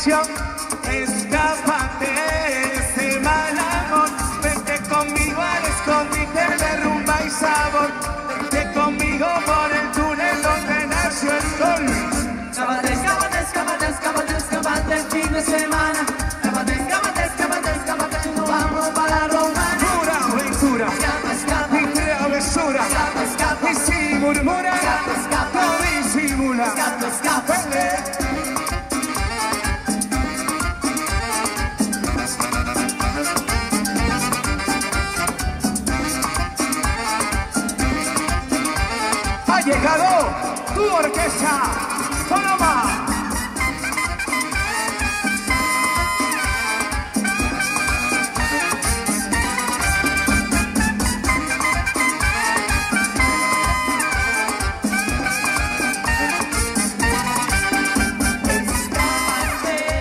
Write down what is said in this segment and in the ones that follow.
canción. Escápate de ese mal amor. Vente conmigo al escondite de rumba y sabor. Vente conmigo por el túnel donde nació el sol. Escápate, escápate, escápate, escápate, escápate el fin de semana. Escápate, escápate, escápate, escápate, nos vamos para la romana. Pura aventura, Escapa, escapa, mi travesura, escapa, escapa, y si murmura, escapa, escapa, no disimula. escapa, escapa. Ha llegado tu orquesta, Paloma.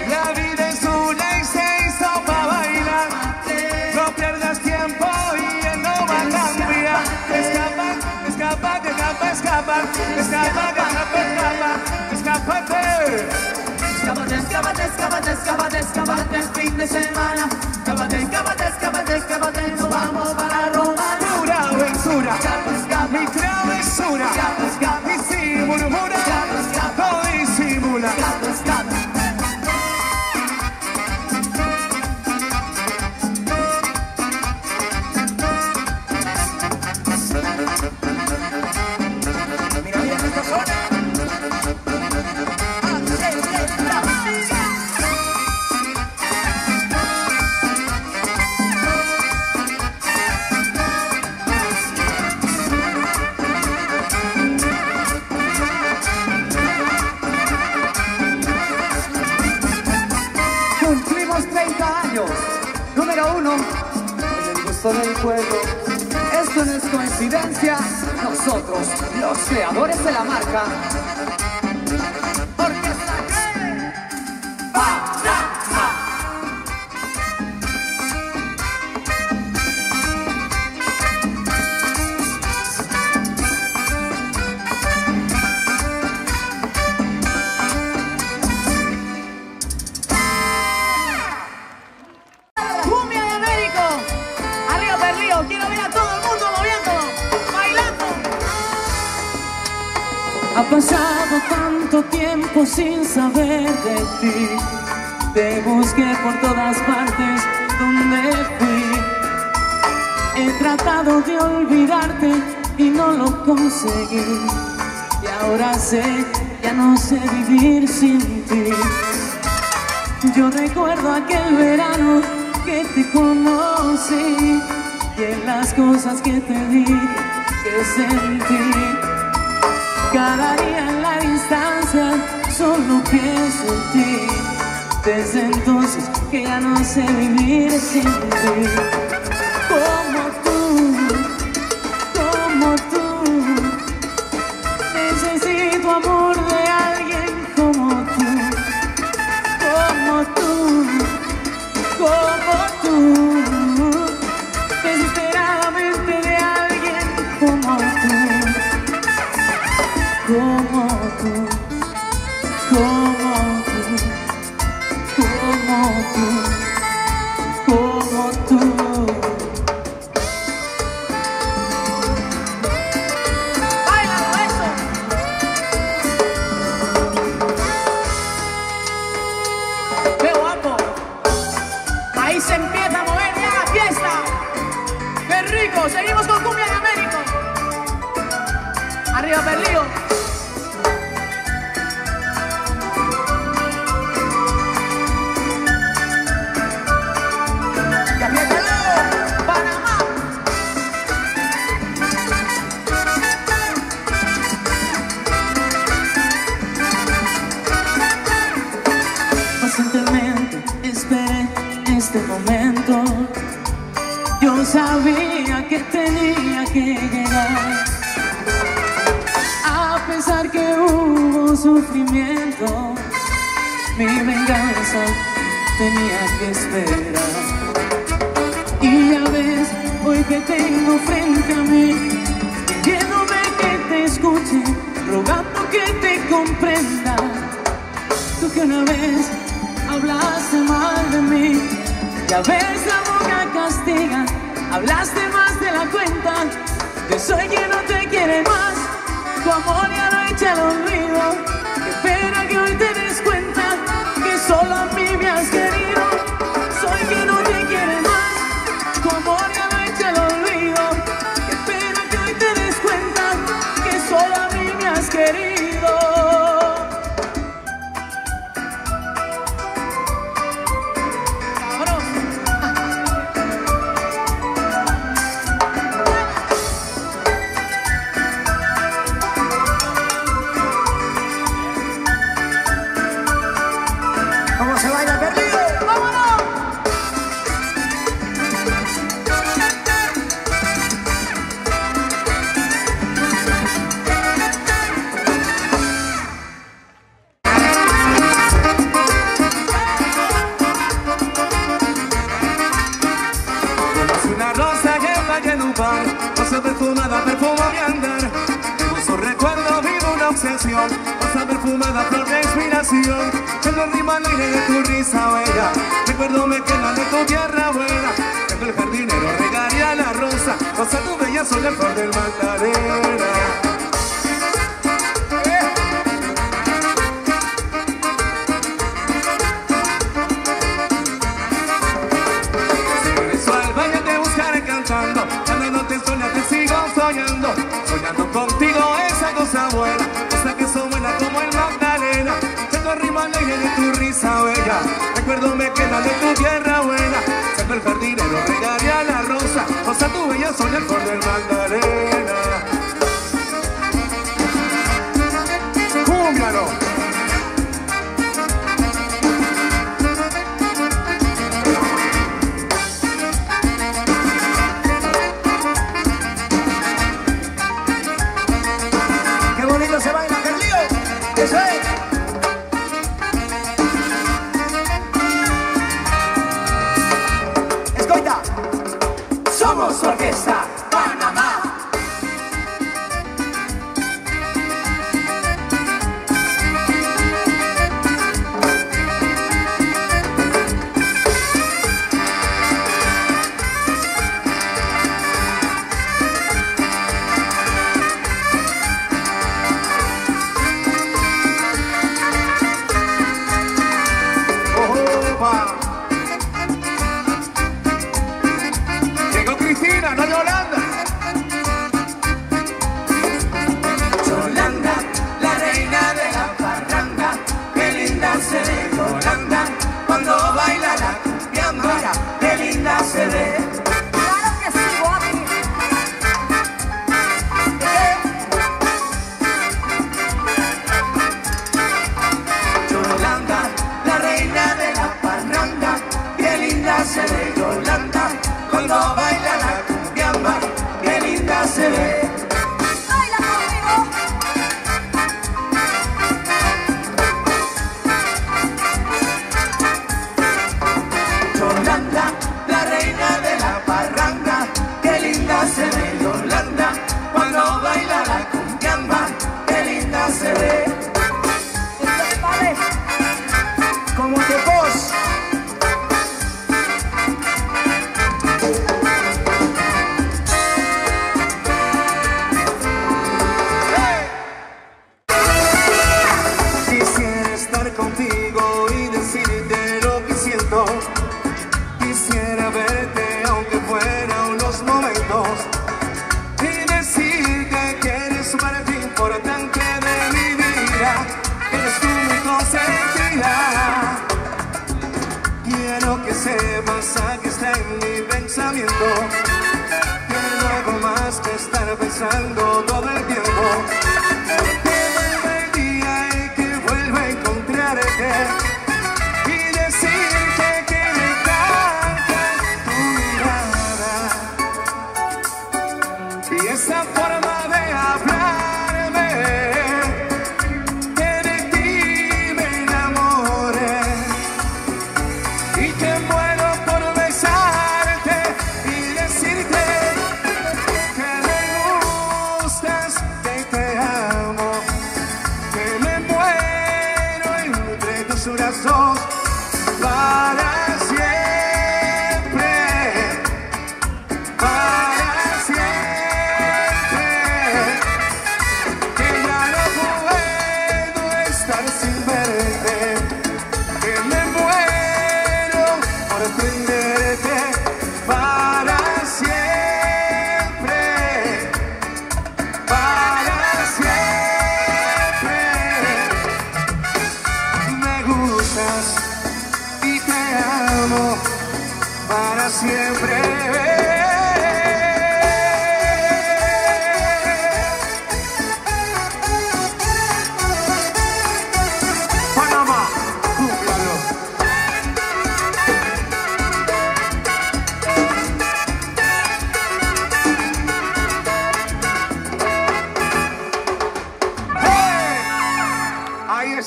La vida es una y se hizo para bailar. No pierdas tiempo y él no va a cambiar. Escapa, escapa, escapa, escapa, escapa, escapa, escápate. Escápate, escápate, escápate, escápate, escápate el fin de semana. Escápate, escápate, escápate, escápate, nos vamos para la romana. Pura aventura, Escapa, escapa, mi travesura, escapa, escapa, y si murmura, escapa, escapa, no disimula. escapa, escapa. Mira bien esta zona. Cumplimos 30 años, número 1 en el gusto del pueblo. Esto no es coincidencia, nosotros, los creadores de la marca. Orquesta Paloma. Cumbia de Américo. Arriba Berlío, quiero ver a todo el mundo moviendo, bailando. Ha pasado tanto tiempo sin saber de ti. Te busqué por todas partes donde fui. He tratado de olvidarte y no lo conseguí. Y ahora sé, ya no sé vivir sin ti. Yo recuerdo aquel verano que te conocí y en las cosas que te di, que sentí. Cada día en la distancia solo pienso en ti. Desde entonces que ya no sé vivir sin ti. Como tú, necesito amor de alguien como tú. Como tú, desesperadamente de alguien como tú. Como tú, como tú, como tú, como tú. Báilalo eso. ¡Qué guapo! Ahí se empieza a mover ya la fiesta. ¡Qué rico! Seguimos con Cumbia de Américo. Arriba Berlío. Y apriétalo, Panamá. Pacientemente esperé este momento. Yo sabía que tenía que llegar. A pesar que hubo sufrimiento, mi venganza tenía que esperar. Y ya ves, hoy que tengo frente a mí, pidiéndome que te escuche, rogando que te comprenda. Tú que una vez hablaste mal de mí. Ya ves, la boca castiga, hablaste más de la cuenta, que soy quien no te quiere más. Tu amor ya lo echa al olvido. Qué pena que hoy te des cuenta que solo a mí me has querido. Soy quien no te quiere más. Tu amor ya lo echa al olvido. Qué pena que hoy te des cuenta que solo a mí me has querido. ¿Cómo se baila perdido? ¡Vámonos! Como una rosa que vaya en un bar, rosa perfumada, perfuma mi andar. Con su recuerdo vivo una obsesión, rosa perfumada, flor de inspiración. Tengo el ritmo alegre de tu risa bella, recuerdo me quedan de tu tierra buena. Tengo el jardinero, regaría la rosa, rosa tu bella, soy la flor del Magdalena. Cuando te sueñas te sigo soñando, soñando contigo esa cosa buena, cosa que son buena como el Magdalena. Tengo el ritmo alegre de tu risa bella, recuerdo me queda de tu tierra buena. Saco el jardinero, regaría la rosa, rosa tu bella, soy el flor del Magdalena. ¡Cúmbialo! Se baila perdido. Eso es. Escoita. Somos Orquesta Panamá. Llegó Cristina, no Yolanda. Yolanda, la reina de la parranda, qué linda se ve Yolanda, cuando baila la cumbiamba, qué linda se ve. Claro que sí, guapi. Yolanda, la reina de la parranda, qué linda se ve Yolanda, cuando baila la cumbiamba, qué linda se ve. ¡Baila conmigo! Yolanda, la reina de la parranda, qué linda se ve Yolanda, cuando baila la cumbiamba, qué linda se ve. Vale. Como te pos. Quisiera estar contigo y decirte lo que siento. Quisiera verte aunque fuera unos momentos y decirte que eres parte importante de mi vida. Eres tú mi consentida. Quiero que sepas que está en mi pensamiento, que no hago más que estar pensando todo el tiempo. Que vuelva el día y que vuelva a encontrarte y decirte que me encanta tu mirada y esa forma de hablarme, que de ti me enamoré y que muero por besarte y decirte que me gustas, que te amo, que me muero entre tus brazos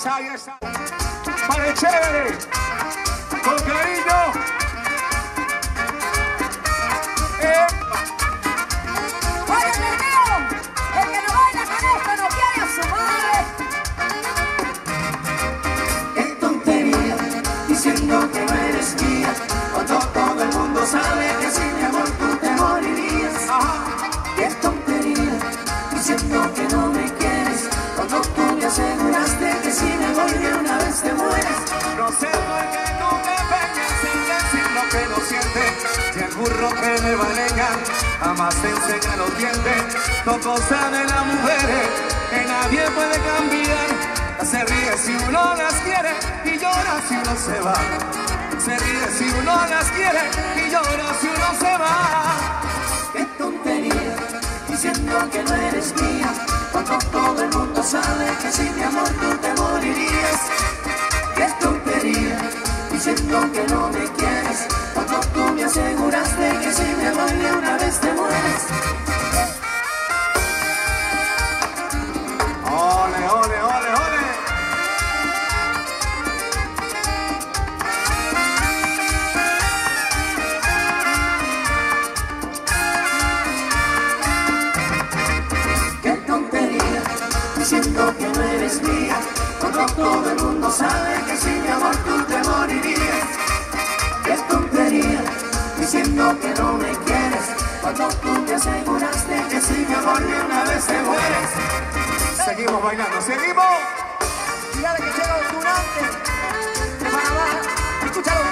está, ahí está. Para el chévere, con cariño. Oye, el mío, el que no baila con esto no quiere a su madre. Qué tontería, diciendo que no eres mía, cuando todo el mundo sabe que sin mi amor tú te morirías. Qué tontería, diciendo que no me quieres, cuando tú me aseguraste que si me voy de una vez te mueres. No sé por qué tú me pegas sin decir lo que no sientes. Si el burro que me va a negar, jamás te enseña los dientes. No cosa de las mujeres que nadie puede cambiar. Se ríe si uno las quiere y llora si uno se va. Se ríe si uno las quiere y llora si uno se va. Qué tontería, diciendo que no eres mía, cuando todo el mundo sabe que sin mi amor tú te morirías. Qué tontería, diciendo que no me quieres, cuando tú me aseguraste que si me voy de una vez te mueres. Ole, ole, ole, ole. Qué tontería, diciendo que no eres mía, cuando todo el mundo sabe que sin mi amor tú te morirías. Qué tontería, diciendo que no me quieres, cuando tú me aseguraste que sin mi amor de una vez te mueres. Seguimos bailando, seguimos. Y dale que llega un durante de Panamá. Escúchalo.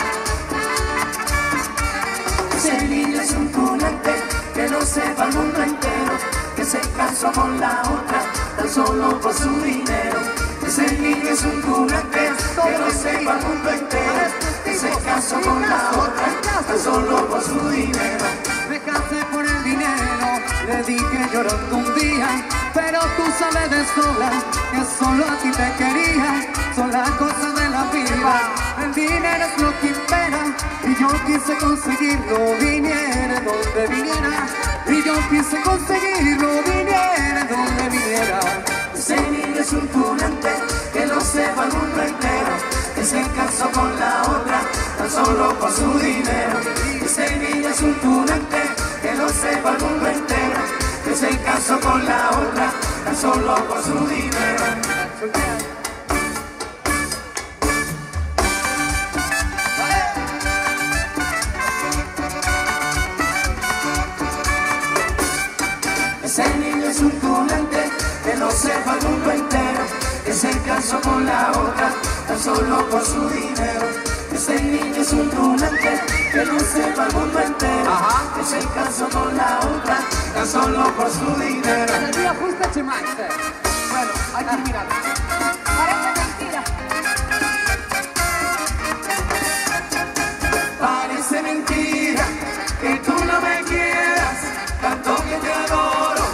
Ese niño es un culante que lo sepa el mundo entero, que se casó con la otra tan solo por su dinero. Ese niño es un culante que lo sepa el mundo entero, que se casó con la otra tan solo por su dinero. Me casé por el dinero, le dije llorando un día, pero tú sabes de sobra que solo a ti te quería. Son las cosas de la vida, el dinero es lo que impera, y yo quise conseguirlo, viniera donde viniera, y yo quise conseguirlo, viniera donde viniera. Ese niño es un culante que lo sepa el mundo entero, que se casó con la otra tan solo por su dinero. Ese niño es un culante que lo sepa el mundo entero, que se casó con la otra tan solo por su dinero. Ese niño es un culante que lo sepa el mundo entero, que se casó con la otra tan solo por su dinero. Ese niño es un culante que lo sepa el mundo entero, que se casó con la otra tan solo por su dinero. Energía justa, Chemaster. Bueno, hay que mirar. Parece mentira. Parece mentira que tú no me quieras, tanto que te adoro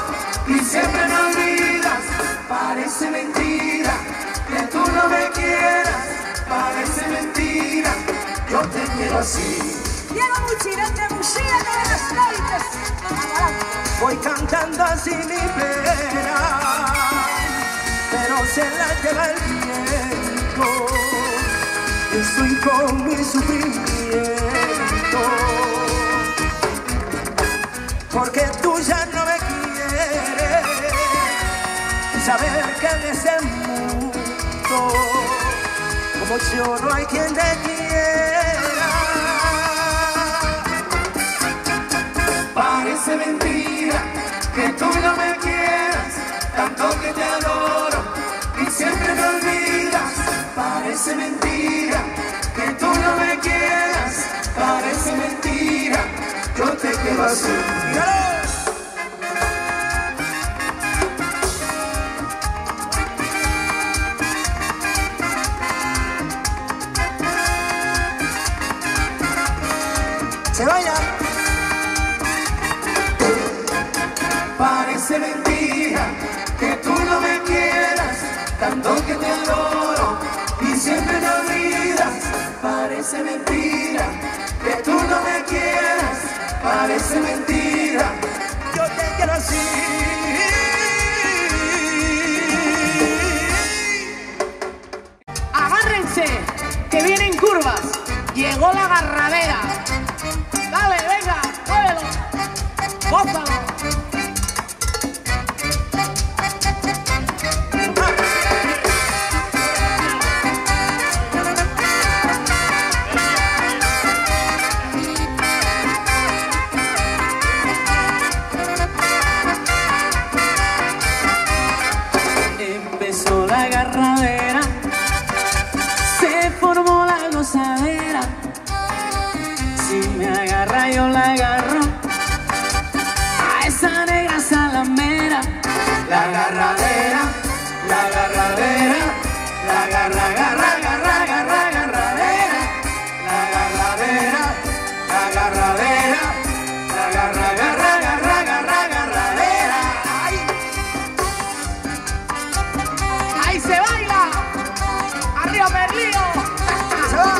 y siempre me olvidas. Parece mentira que tú no me quieras, parece mentira, yo te quiero así. Diego Muchirete, Muchirete de las Flores. Voy cantando así mi pena, pero se la lleva el viento. Estoy con mi sufrimiento, porque tú ya no me quieres. Saber que en ese mundo como yo no hay quien te quiera. Parece mentira que tú no me quieras, tanto que te adoro y siempre me olvidas. Parece mentira que tú no me quieras, parece mentira, yo te quiero así. Se vaya. Parece mentira que tú no me quieras, tanto que te adoro y siempre me olvidas. Parece mentira que tú no me quieras, parece mentira, yo te quiero así. agarradera, la agarradera, la agarra, agarra, agarra, agarra, agarradera, la agarradera, la agarradera, la agarra, agarra, agarra, agarra, agarradera. ¡Ay! ¡Ahí se baila! ¡Arriba, Perlío! ¡Se va!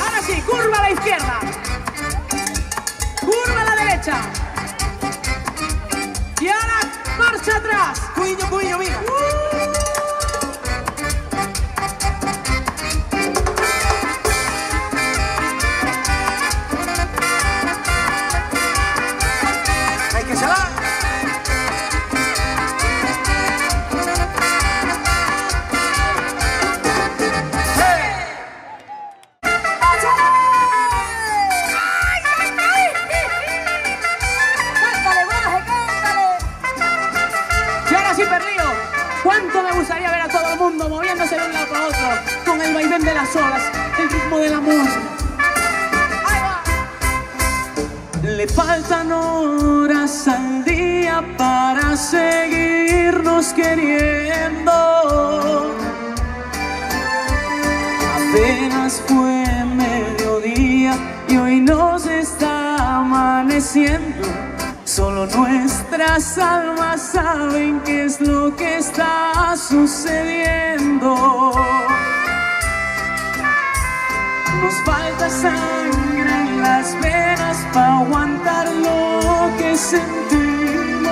Ahora sí, curva a la izquierda, curva a la derecha y ahora marcha atrás. Cuiño, mira. Hay que se va. ¿Cuánto me gustaría ver a todo el mundo moviéndose de un lado para otro con el vaivén de las olas, el ritmo del amor? ¡Ahí va! Le faltan horas al día para seguirnos queriendo. Apenas fue mediodía y hoy nos está amaneciendo. Solo nuestras almas saben qué es lo que está sucediendo. Nos falta sangre en las venas para aguantar lo que sentimos.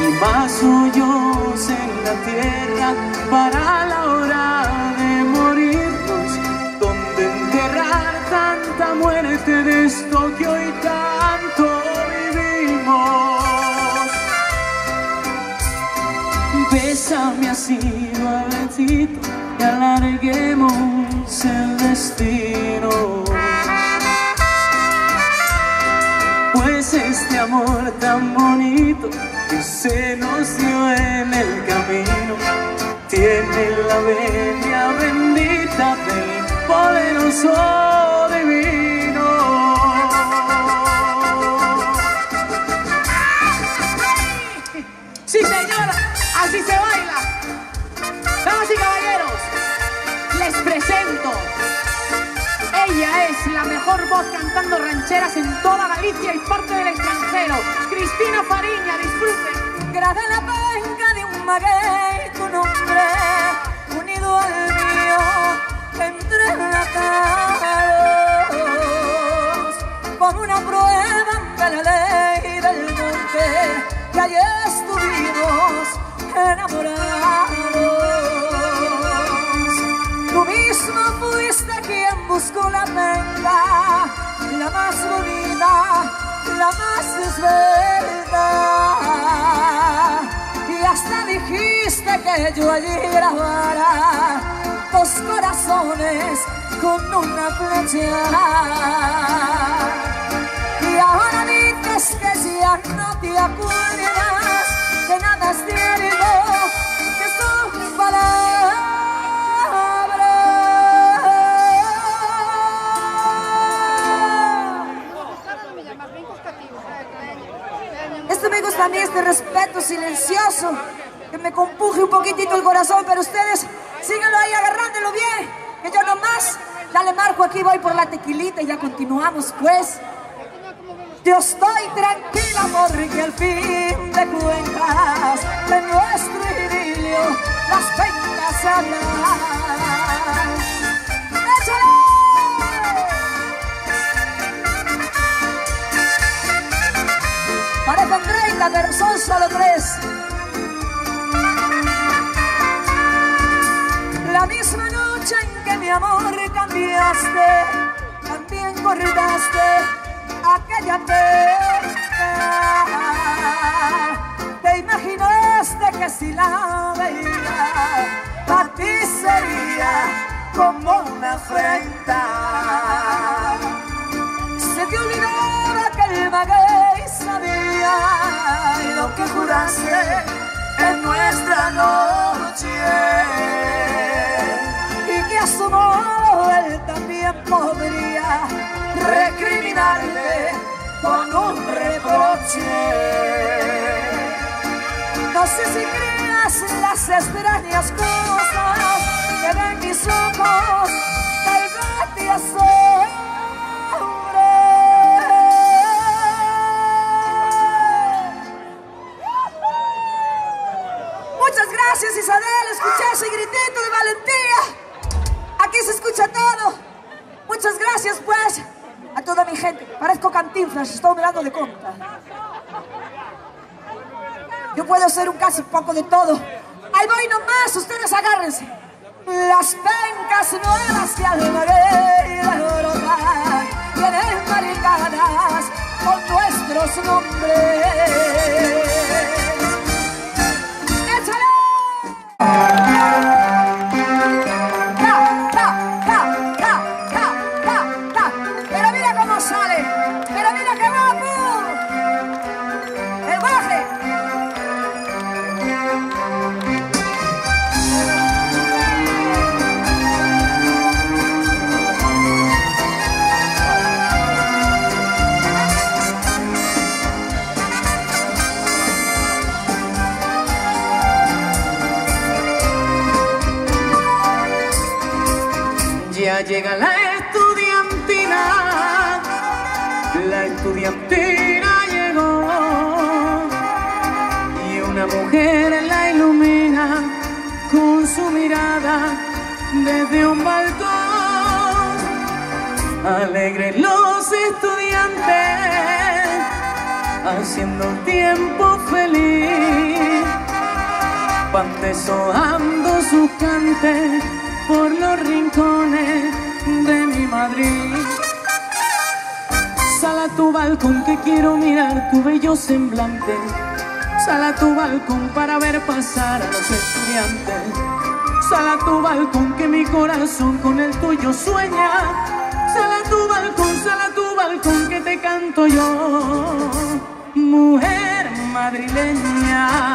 Y más hoyos en la tierra para la hora de morirnos. Donde enterrar tanta muerte de esto que hoy tanto vivimos. Bésame así suavecito y alarguemos el destino. Pues este amor tan bonito que se nos dio en el camino tiene la venia bendita del poderoso divino. Sí, señora, así se baila. Damas y caballeros, les presento. Ella es la mejor voz cantando rancheras en toda Galicia y parte del extranjero. Cristina Fariña, disfruten. Grabé la penca de un maguey tu nombre unido al mío entrelazados con una prueba de la ley del monte que allí estuvimos enamorados. Tú mismo fuiste quien buscó la penca, la más bonita, la más esbelta, y hasta dijiste que yo allí grabara dos corazones con una flecha. Y ahora dices que ya no te acuerdas, que nada es cierto, que son palabras. Esto me gusta a mí, este respeto silencioso, que me compuje un poquitito el corazón, pero ustedes síganlo ahí agarrándolo bien, que yo nomás, dale Marco, aquí voy por la tequilita y ya continuamos pues. Yo estoy tranquila porque al fin de cuentas de nuestro idilio las penas hablan. ¡Échale! Parecen 30, pero son solo 3. La misma noche en que mi amor cambiaste, también cortaste aquella pena. Te imaginaste que si la veía, para ti sería como una afrenta. Se te olvidaba que el maguey sabía y lo que juraste en nuestra noche No sé si creas las extrañas cosas que ven mis ojos, tal vez te asombre. Muchas gracias, Isabel. Escuché ese gritito de valentía. Aquí se escucha todo. Muchas gracias, pues, a toda mi gente. Parezco Cantinflas, estoy mirando de conta. Yo puedo ser un casi poco de todo. Ahí voy nomás, ustedes agárrense. Las pencas nuevas que almaré vienen maricadas con nuestros nombres. ¡Échale! Pero mira cómo sale. Pero mira qué guapo. El baje. Ya llega la estudiantina llegó y una mujer la ilumina con su mirada desde un balcón. Alegres los estudiantes haciendo el tiempo feliz, van deshojando sus cantes por los rincones de mi Madrid. Sal a tu balcón que quiero mirar tu bello semblante. Sal a tu balcón para ver pasar a los estudiantes. Sal a tu balcón que mi corazón con el tuyo sueña. Sal a tu balcón que te canto yo, mujer madrileña.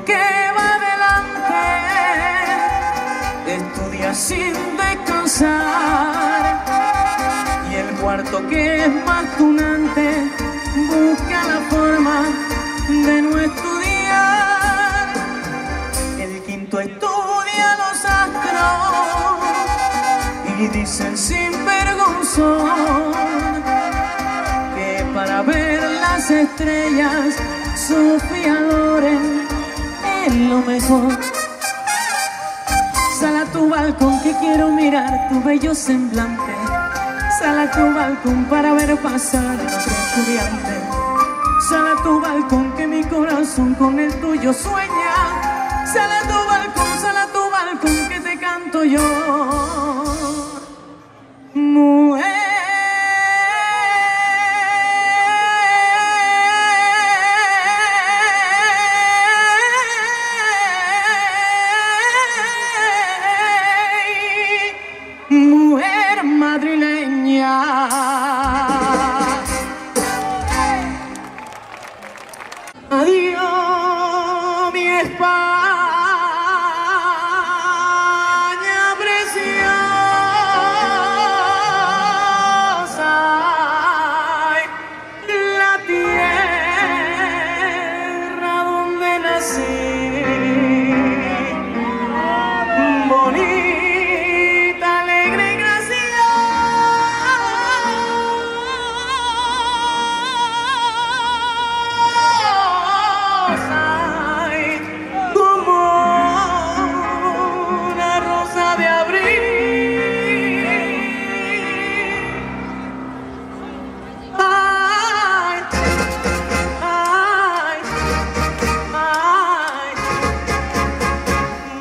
Que va adelante, estudia sin descansar, y el cuarto que es más tunante busca la forma de no estudiar. El quinto estudia los astros y dicen sin vergonzón que para ver las estrellas Sofía Loren es lo mejor. Sal a tu balcón que quiero mirar tu bello semblante. Sal a tu balcón para ver pasar a los estudiantes. Sal a tu balcón que mi corazón con el tuyo sueña. Sal a tu balcón que te canto yo, mujer. Adiós, mi España preciosa, la tierra donde nací, bonita, alegre y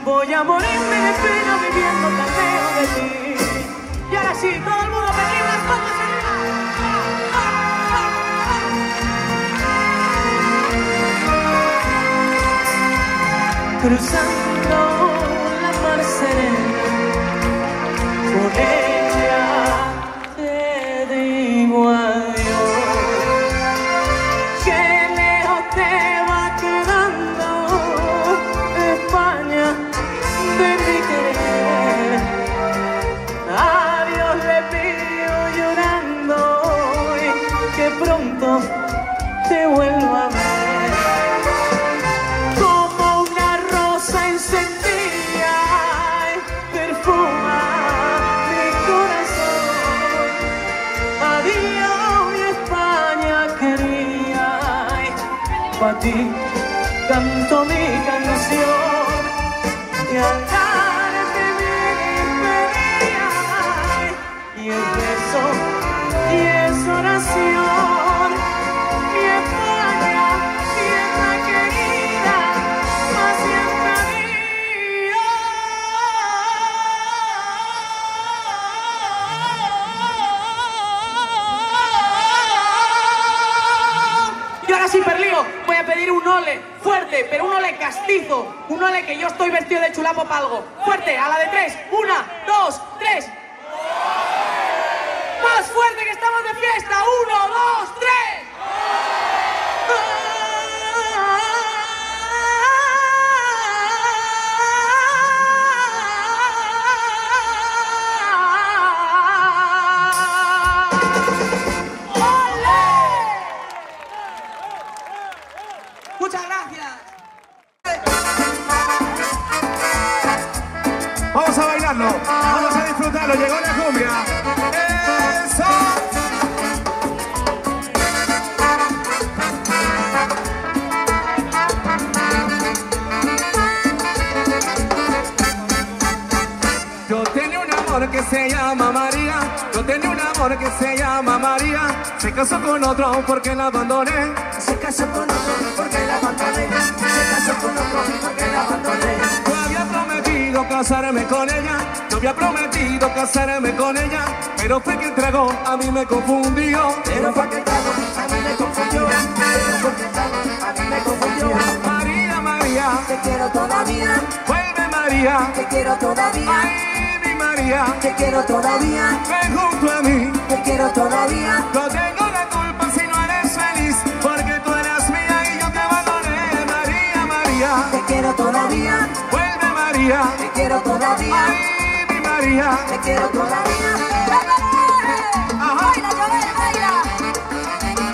voy a morirme de pena viviendo tan lejos de ti. Y ahora sí, todo el mundo pedir las manos arriba. Cruzando la mar serena, con ella te digo adiós. pronto te vuelva a ver. Como una rosa encendida perfuma mi corazón. Adiós mi España querida, para ti canto mi canción. Y al darte mi despedida y el beso y esa oración, mi España, tierra querida, más siempre mía. Y ahora sí, Perlío, voy a pedir un ole fuerte, pero un ole castizo, un ole que yo estoy vestido de chulapo para algo. Fuerte, a la de 3, 1, 2, 3. Más fuerte, que estamos de fiesta. 1, 2, 3. Muchas gracias. Vamos a bailarlo, vamos a disfrutarlo, llegó la cumbia. ¡Eso! Yo tenía un amor que se llama María, yo tenía un amor que se llama María, se casó con otro porque la abandoné. Se casó con otro porque la abandoné. Se casó con otro porque la abandoné. Yo había prometido casarme con ella, yo había prometido casarme con ella, pero fue que tragó, a mí me confundió. Pero fue que trago, a mí me confundió. Pero fue que trago, a mí me confundió. María, María, Te quiero todavía, vuelve María. te quiero todavía, Ay, mi María, te quiero todavía, ven junto a mí. te quiero todavía. No tengo la culpa si no eres feliz, porque tú eras mía y yo te abandoné. María, María, Te quiero todavía, vuelve María. te quiero todavía, Ay, mi María. te quiero todavía. Ajá. Baila, Joel, baila.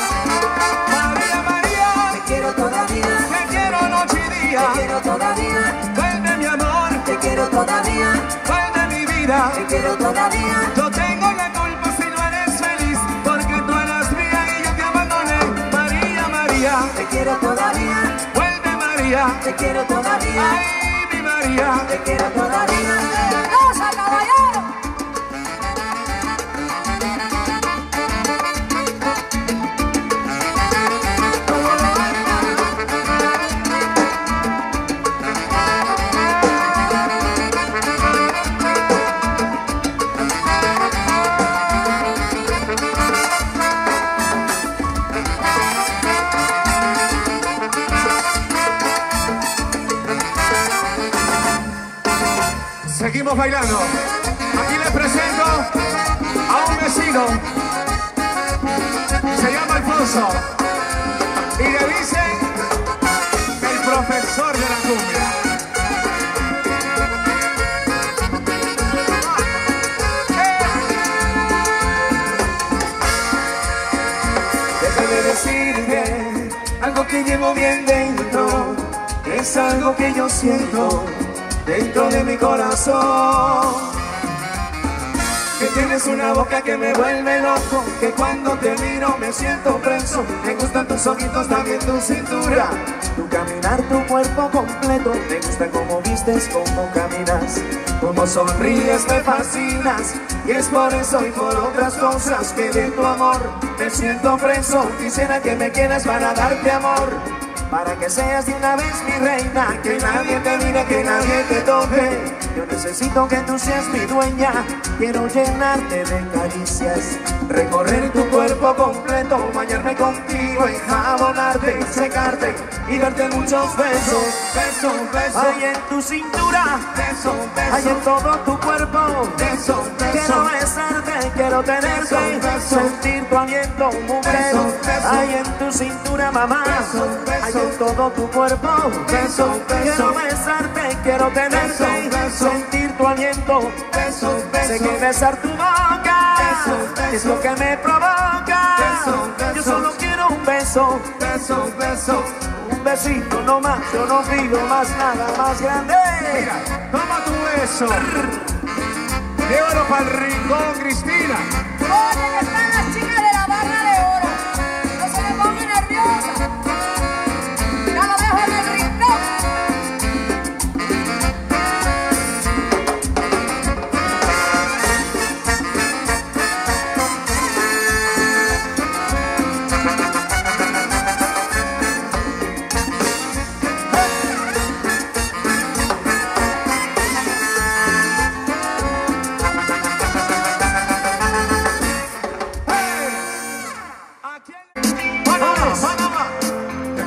María, María, Te quiero todavía, te quiero noche y te día. quiero todavía, Vuelve mi amor, te quiero todavía, vuelve mi vida. te quiero todavía. Yo tengo la culpa si no eres feliz, porque tú eras mía y yo te abandoné. María, María, Te quiero todavía, vuelve María. te quiero todavía, Ay, mi María. te quiero todavía. ¡Rosa, caballero! Seguimos bailando. Aquí les presento a un vecino. Se llama Alfonso. Y le dicen el profesor de la cumbia. Déjame decirte algo que llevo bien dentro, es algo que yo siento dentro de mi corazón. Que tienes una boca que me vuelve loco, que cuando te miro me siento preso. Me gustan tus ojitos, también tu cintura, tu caminar, tu cuerpo completo. Me gusta cómo vistes, cómo caminas, cómo sonríes, me fascinas. Y es por eso y por otras cosas que de tu amor me siento preso. Quisiera que me quieras para darte amor. para que seas de una vez mi reina, que nadie te mire, que nadie te toque. Yo necesito que tú seas mi dueña, quiero llenarte de caricias, recorrer tu cuerpo completo, bañarme contigo, enjabonarte, secarte y darte muchos besos, besos, besos. Hay en tu cintura, besos, besos. Hay en todo tu cuerpo, besos, besos. Quiero besarte, quiero tenerte, besos, besos. Sentir tu aliento, mujer. Besos, besos. Hay en tu cintura, mamá, besos, besos. Hay en todo tu cuerpo, besos, besos. Quiero besarte, quiero tenerte, besos. Sentir tu aliento, besos, besos. Sé que besar tu boca, besos, besos. Es lo que me provoca, besos, besos. Yo solo quiero un beso, besos, besos. Un besito no más, yo no pido más nada más grande. Mira, toma tu beso. Llévalo para el rincón, Cristina. Oye, que están las chicas de la barra de oro. No se me pongan nerviosas. Ya lo dejo en el rincón.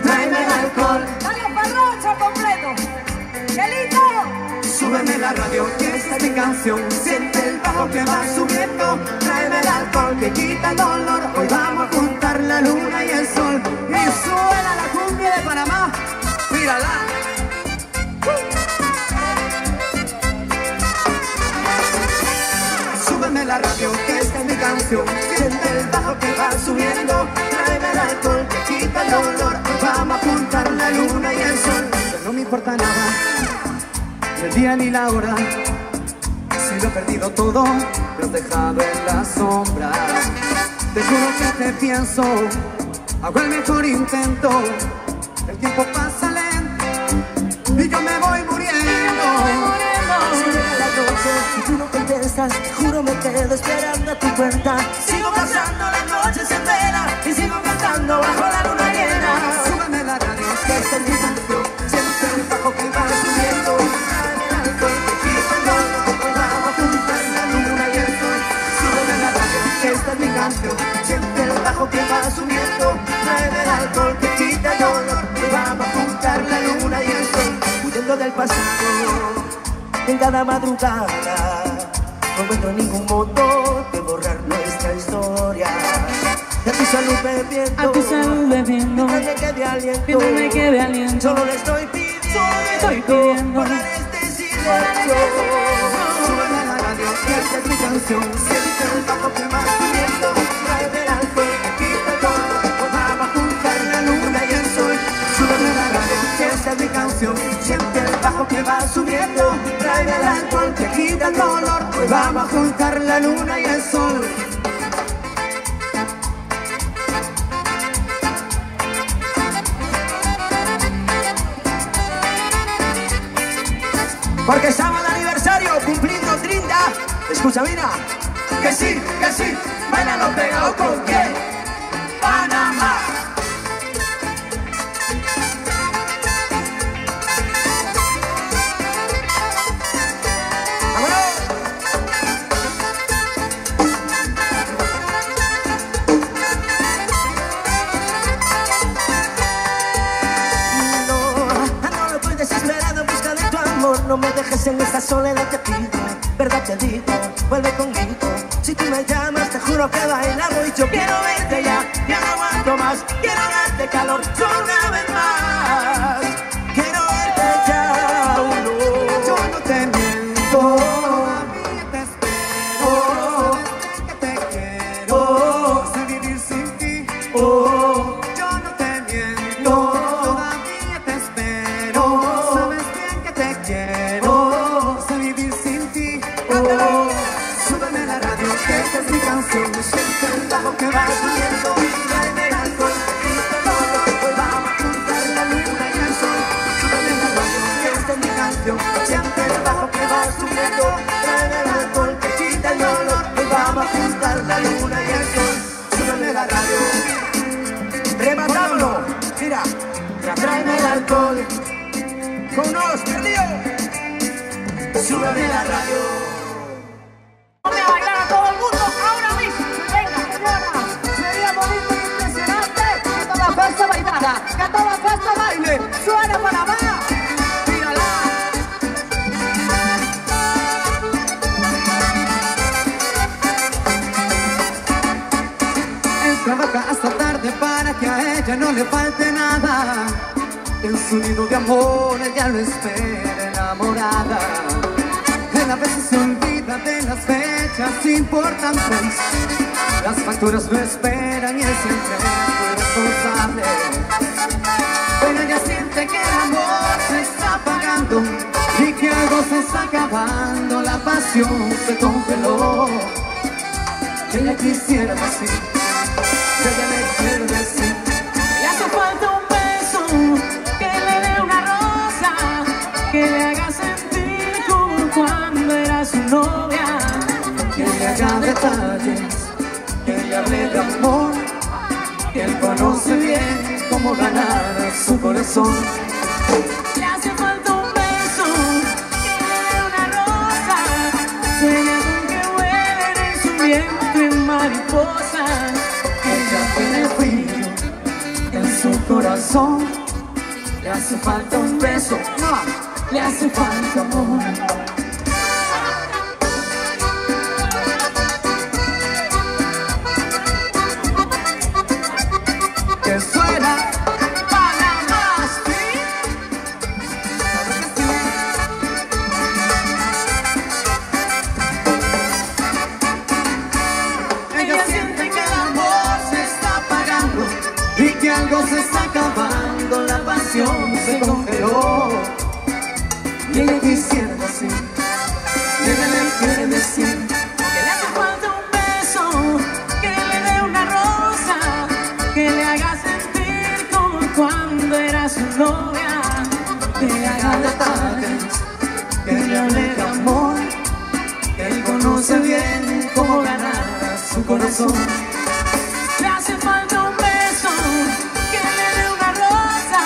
Tráeme el alcohol, Dale un parrocha completo. ¡Qué lindo! súbeme la radio, que esta es mi canción. Siente el bajo que va subiendo. Tráeme el alcohol que quita el dolor. Hoy vamos a juntar la luna y el sol. Y suena la cumbia de Panamá. Mírala. Súbeme la radio, que esta es mi canción. Siente el bajo que va subiendo. Tráeme el alcohol que quita el dolor. Hoy vamos a juntar la luna y el sol. Pero no me importa nada, ni el día ni la hora. Si lo he perdido todo, lo has dejado en la sombra. Te juro que te pienso, hago el mejor intento. El tiempo pasa lento y yo me voy muriendo. Si llega la noche y tú no contestas, te juro me quedo esperando a tu puerta. Sigo pasando las noches en vela y sigo cantando bajo la luna llena. Súbeme la radio, que esta es mi canción. Siente el bajo que va subiendo. Tráeme el alcohol que quita el dolor. Hoy vamos a juntar la luna y el sol. Súbeme la radio, que esta es mi canción. Siente el bajo que va subiendo. Tráeme el alcohol que quita el dolor. Hoy vamos a juntar la luna y el sol. Huyendo del pasado, en cada madrugada, no encuentro ningún modo de borrar nuestra historia. Y a tu salud bebiendo, A tu salud bebiendo, que no me quede aliento, que no me quede aliento. solo le estoy pidiendo, borrar este silencio. Súbeme la radio, que esta es mi canción. Siente el bajo que va subiendo. Tráeme el alcohol que quita el dolor. Hoy vamos a juntar la luna y el sol. Súbeme la radio, que esta es mi canción. Siente el bajo que va subiendo. Tráeme el alcohol que quita el dolor. Hoy vamos a juntar la luna y el sol. Porque estamos de aniversario, cumpliendo 30. Escucha, mira. Que sí, bailalo pegado con quién. Panamá. No estoy desesperado en busca de tu amor. No me dejes en esta soledad, te pido. Verdad te digo, vuelve conmigo. Si tú me llamas, te juro que bailamos. Y yo quiero verte ya no aguanto más. Quiero darte calor una vez más. Quiero verte ya, no. Yo no te miento, todavía te espero. Sabes que te quiero, no sé vivir sin ti. Yo no te miento, todavía te espero. Sabes bien que te quiero, no sé vivir sin ti. Súbeme la radio, que esta es mi canción. Siente el bajo que va subiendo. Tráeme el alcohol que quita el dolor. Hoy vamos a juntar la luna y el sol. Súbeme la radio, que esta es mi canción. Siente el bajo que va subiendo. Tráeme el alcohol que quita el dolor. Hoy vamos a juntar la luna y el sol. Súbeme la radio. Rematámoslo. Mira, trae con nos, perdido. Súbeme la radio. Vamos a bailar a todo el mundo ahora mismo. Venga, señora. Sería bonito y impresionante que toda fiesta bailada, que toda fiesta baile. Suena Panamá. Mírala. Él trabaja hasta tarde para que a ella no le falte nada. En su nido de amor ella lo espera enamorada. Él a veces se olvida de las fechas importantes. Las facturas lo esperan y es el responsable. Pero ella siente que el amor se está apagando y que algo se está acabando. La pasión se congeló. Ella quisiera decir, ella le quiere decir. Le hace falta un beso, que le dé una rosa, que le haga sentir como cuando era su novia. Que le haga detalles, que le hable de amor, que él conoce bien cómo ganar su corazón. Le hace falta un beso, que le dé una rosa, sueña con que vuelen en su vientre mariposas. Ella tiene frío en su corazón. Le hace falta un beso, le hace falta amor. Que suena Panamá, ¿sí? Ella siente que el amor se está apagando y que algo se está acabando. La pasión se congeló y ella quisiera decir, ella le quiere decir. Que le hace falta un beso, que le dé una rosa, que le haga sentir como cuando era su novia. Que le haga detalles, que le hable de amor, que él conoce bien cómo ganar su corazón. Le hace falta un beso, que le dé una rosa,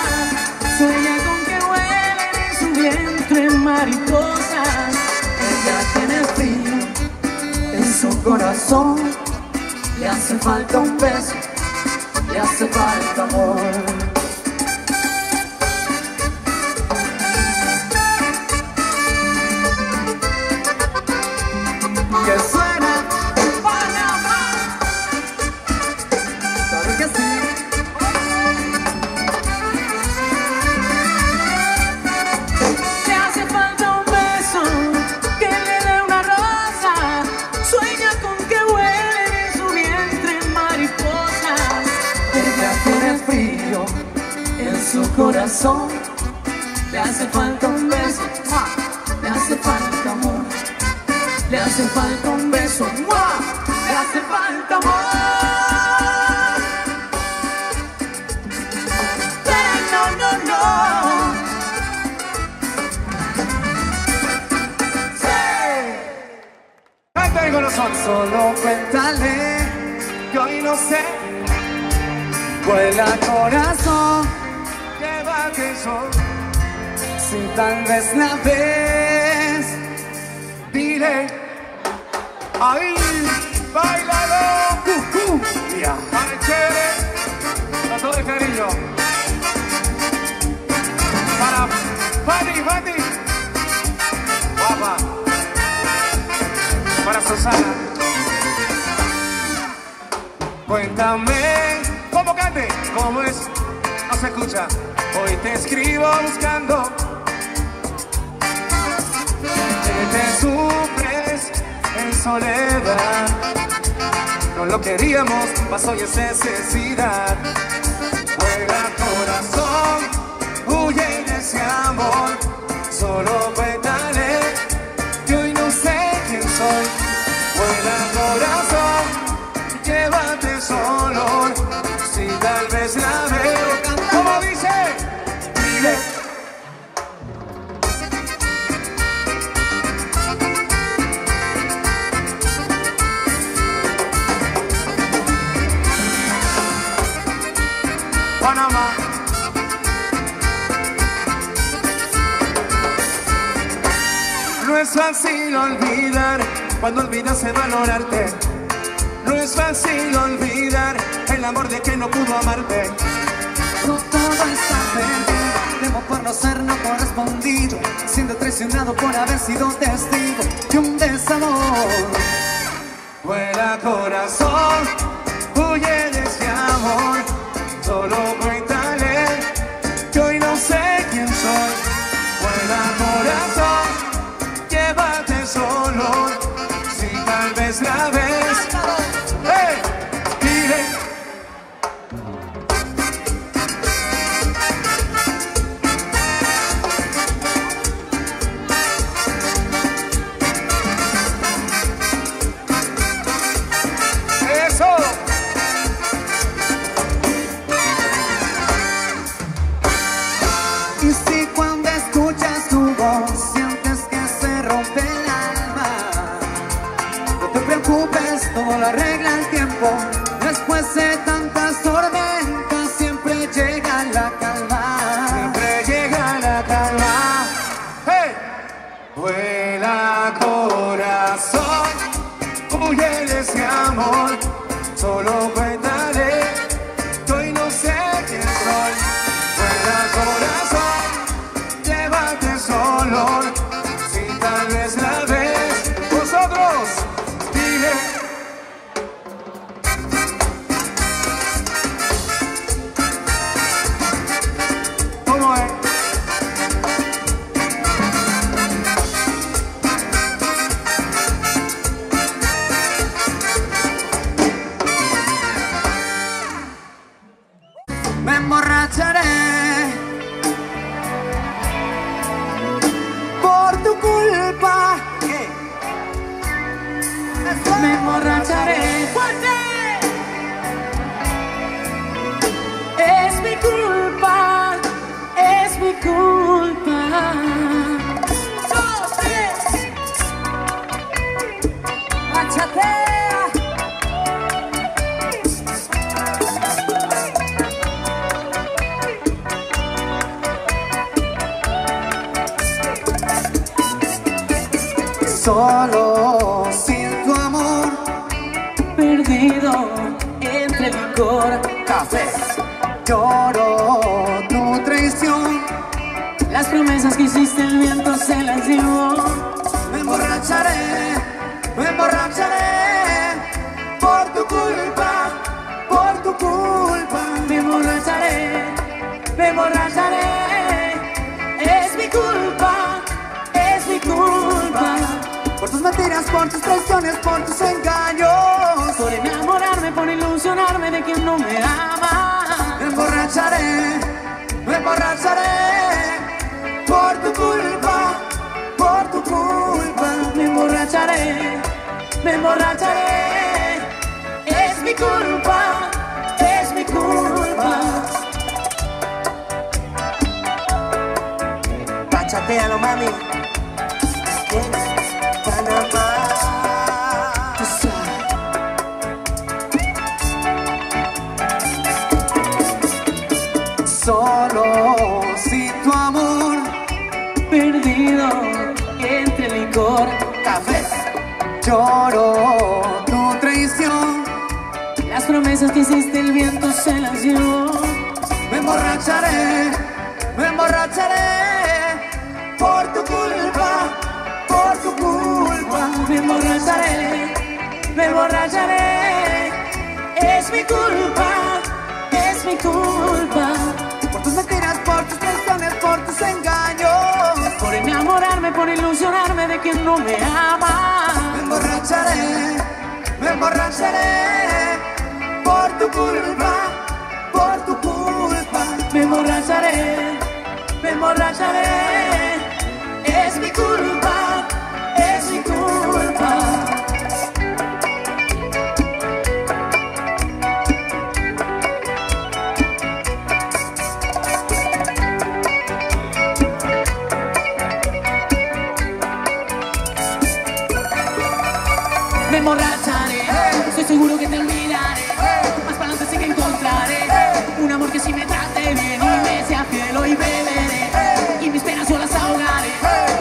sueña con que huelen en su vientre mariposas. Ella tiene frío en su corazón, le hace falta un beso, le hace falta amor. Que suena Panamá, ¿sabe que sí? Le hace falta un beso, que le dé una rosa, sueña con que huelen en su vientre mariposas. Ella tiene frío en su corazón, le hace falta un beso, le hace falta amor. Le hace falta un beso, le hace falta amor. Pero no. Canta con nosotros. Solo cuéntale que hoy no sé, vuela corazón, Llévate sol. si tal vez la ves. Dile. Ahí. Bailalo. Ya. Dale, chévere. Con todo el cariño. Para Fanny. Guapa. Para Susana. Cuéntame. ¿Cómo cante? ¿Cómo es? No se escucha. Hoy te escribo buscando. Que te sufres en soledad. No lo queríamos, pasó y es necesidad. Vuela corazón, huye de ese amor. Solo cuéntale que hoy no sé quién soy. Vuela corazón, llévate solo. Si tal vez la veo, como dice, dile. Panamá. No es fácil olvidar cuando olvidas de valorarte. No es fácil olvidar el amor de quien no pudo amarte. No todo está perdido, temo por no ser no correspondido, siendo traicionado por haber sido testigo de un desamor. Vuela corazón, huye de ese amor, solo cuéntale que hoy no sé quién soy. Vuela corazón, llévate solo, si tal vez la ves. ¡Hey! Dile. ¡Eso! Y si cuando escuchas tu voz sientes que se rompe el alma, no te preocupes, todo lo arregla el tiempo. Después de tantas tormentas siempre llega la calma. Siempre llega la calma. ¡Hey! Vuela corazón, huye de ese amor, solo cuéntale que hoy no sé quién soy. Vuela corazón, llévate solo, si tal vez la ves. Vosotros, dile. ¿Cómo es? Me emborracharé por tu culpa. Me emborracharé. Es mi culpa, es mi culpa. Bachatea. Solo sin tu amor, Perdido entre licor, café. Lloro tu traición. las promesas que hiciste el viento se las llevó. Me emborracharé por tu culpa, por tu culpa. Me emborracharé, me emborracharé. Es mi culpa, es mi culpa. Por tus mentiras, por tus traiciones, por tus engaños. Por enamorarme, por ilusionarme de quien no me ama. Me emborracharé por tu culpa, por tu culpa. Me emborracharé, me emborracharé. Es mi culpa, es mi culpa. Bachatealo, mami. Panamá. Solo sin tu amor, Perdido entre licor, café. Lloro tu traición. las promesas que hiciste el viento se las llevó. Me emborracharé por tu culpa, por tu culpa. Me emborracharé, me emborracharé. Es mi culpa, es mi culpa. Por tus mentiras, por tus traiciones, por tus engaños. Por enamorarme, por ilusionarme de quien no me ama. Me emborracharé por tu culpa, por tu culpa. Me emborracharé, me emborracharé. Es mi culpa, es mi culpa. Me emborracharé, estoy seguro que te olvidaré. Más para adelante sé que encontraré un amor que sí me trate bien y me sea fiel. Hoy beberé y mis penas yo las ahogaré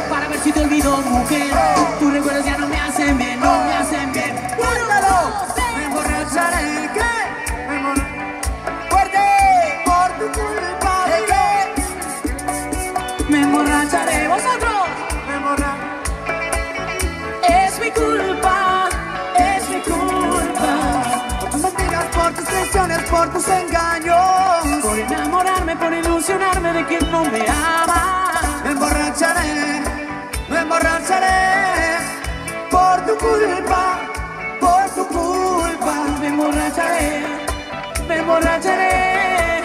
para ver si te olvidas. sido mujer. Tus recuerdos ya no me hacen bien, no me hacen bien. Me emborracharé, ¿qué? Fuerte, por tu culpa, ¿de qué? Me emborracharé, vosotros. Me emborracharé. Es mi culpa, es mi culpa. Por tus mentiras, por tus traiciones, por tus engaños. Por enamorarme, por ilusionarme de quien no me ama. Me emborracharé, por tu culpa, por tu culpa. Me emborracharé, me emborracharé.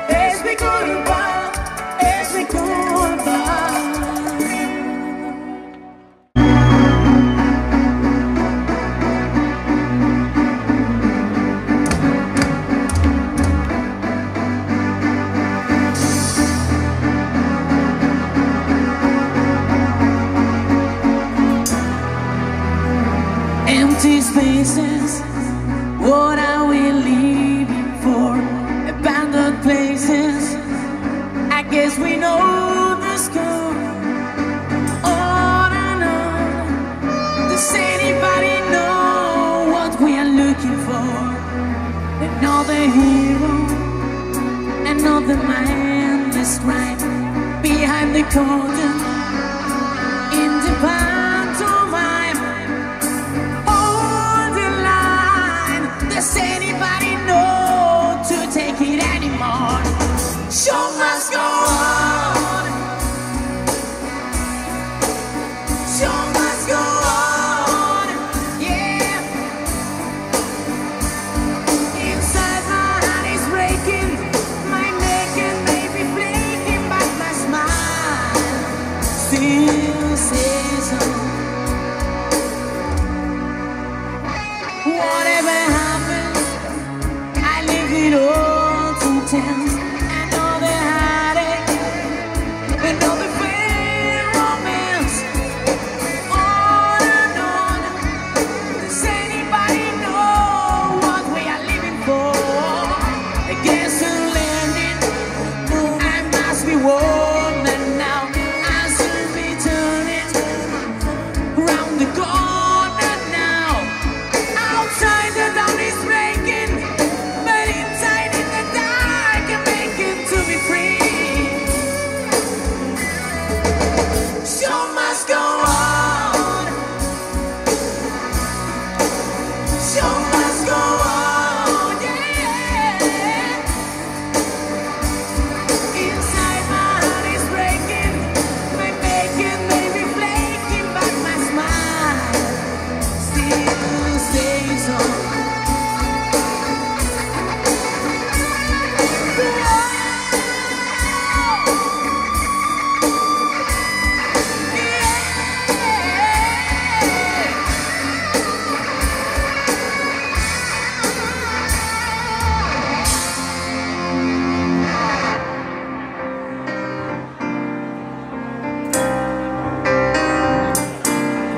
Es mi culpa, es mi culpa. Empty spaces, what are we living for? Abandoned places, I guess we know the score. On and on, does anybody know what we are looking for? Another hero, another mindless crime behind the curtain, in the pantomime. Does anybody know to take it anymore? Show must go on. Show must go on. Yeah. Inside my heart is breaking, my naked baby flaking, but my smile still says on. Whatever happens, I leave it all to chance. Another heartache, another failed romance. On and on. Does anybody know what we are living for? I guess we're landing. I must be warned that now I should be turning round the corner now. Outside the dawn is breaking, but inside in the dark I'm making to be free. Show must go on. Show must go on, yeah. Inside my heart is breaking, my bacon may be flaking, but my smile still stays on.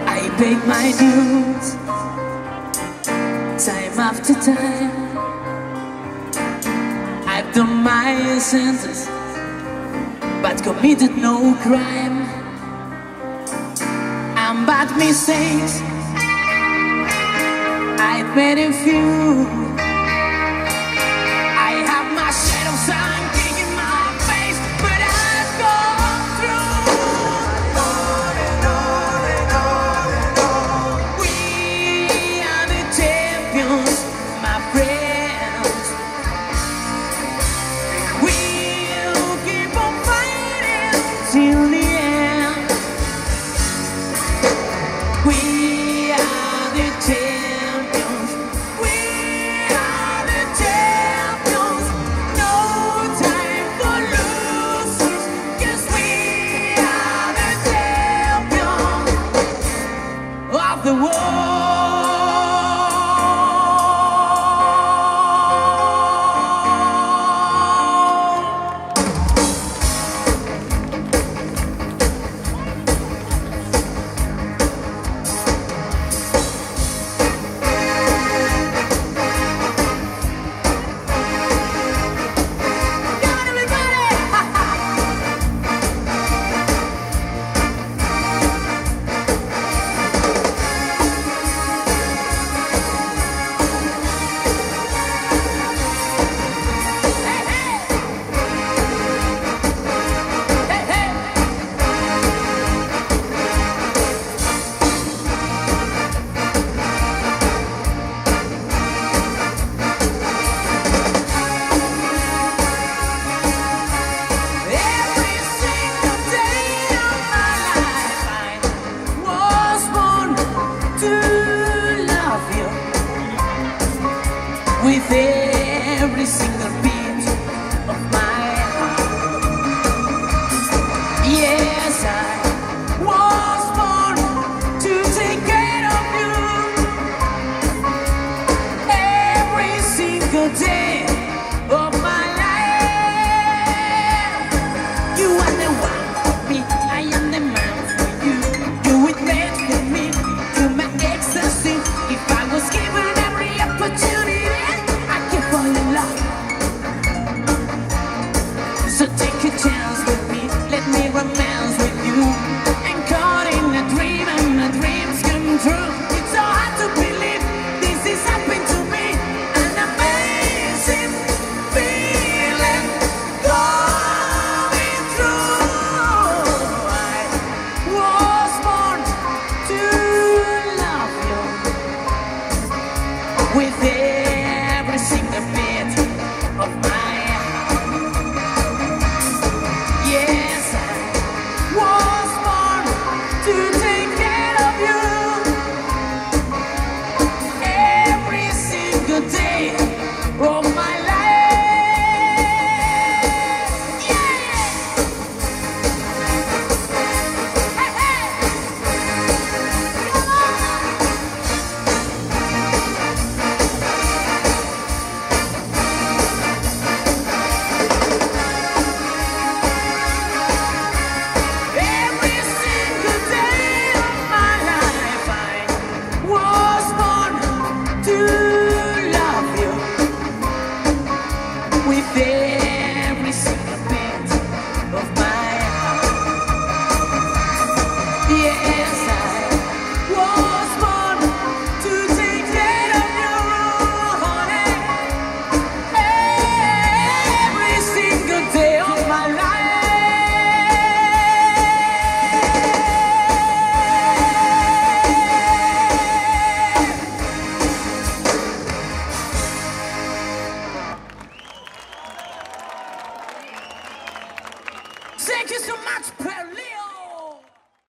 I paid my dues time after time. I've done my sentence, but committed no crime. And bad mistakes, I've made a few. I have my share of sun kicking my face, but I've gone through. We are the champions, my friends. We'll keep on fighting till the end. We are the champions. We are the champions. No time for losers, 'cause we are the champions of the world.